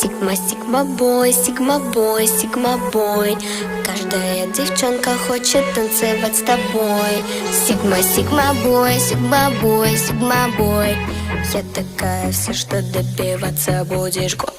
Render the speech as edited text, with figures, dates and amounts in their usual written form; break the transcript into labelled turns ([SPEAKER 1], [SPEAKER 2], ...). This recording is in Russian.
[SPEAKER 1] Сигма бой, сигма бой, сигма бой. Каждая девчонка хочет танцевать с тобой. Сигма бой, сигма бой, сигма бой. Я такая вся, что добиваться будешь год.